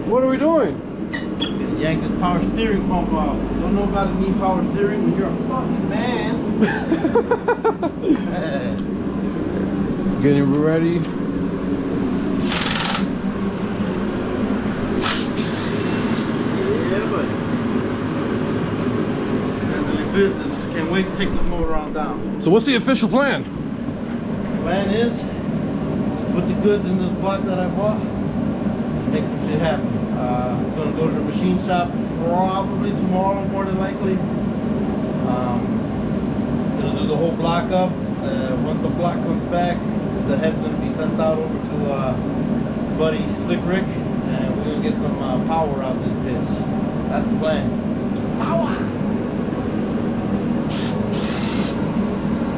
What are we doing? Gonna yank this power steering pump off. Don't nobody need power steering when you're a fucking man. Getting ready. Yeah, buddy. Handling business. Can't wait to take this motor on down. So what's the official plan? Plan is to put the goods in this block that I bought and make some shit happen. It's gonna go to the machine shop probably tomorrow, more than likely. Gonna do the whole block up. Once the block comes back, the head's gonna be sent out over to buddy Slick Rick, and we're gonna get some power out this bitch. That's the plan. Power!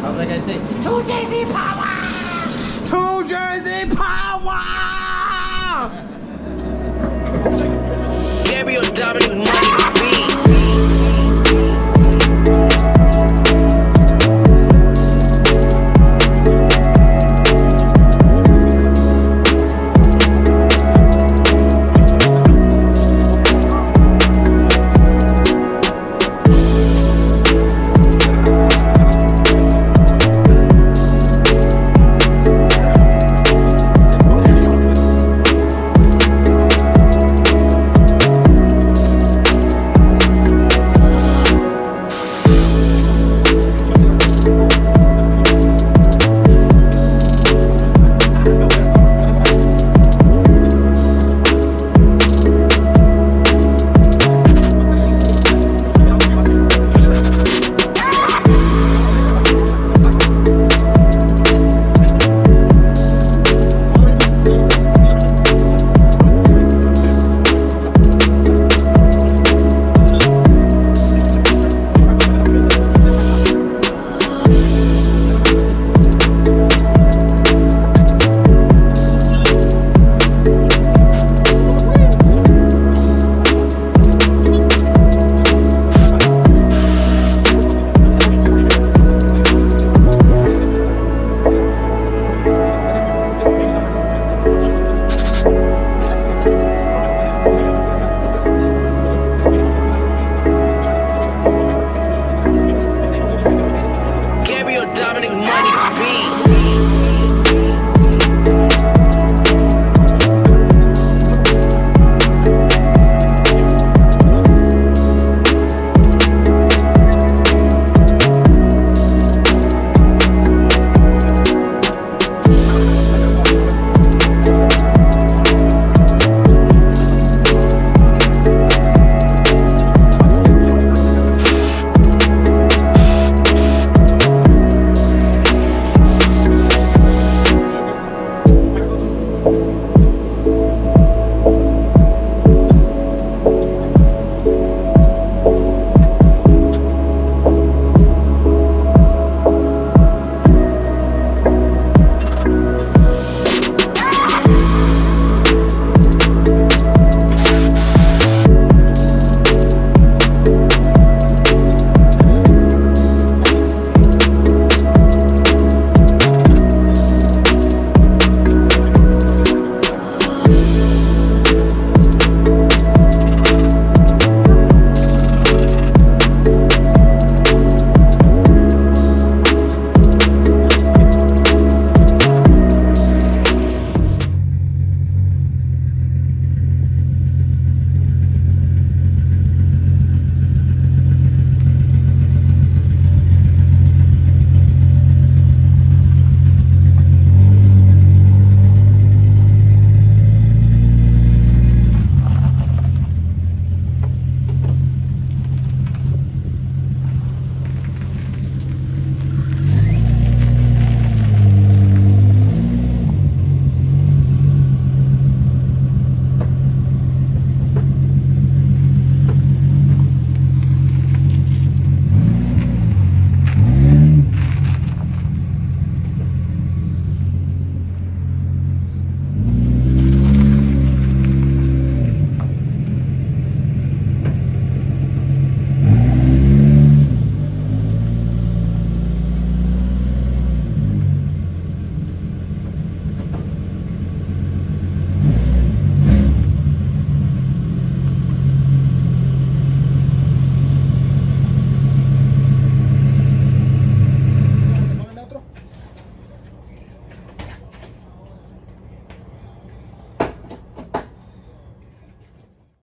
How's that guy say? 2JZ power! 2 Jersey power!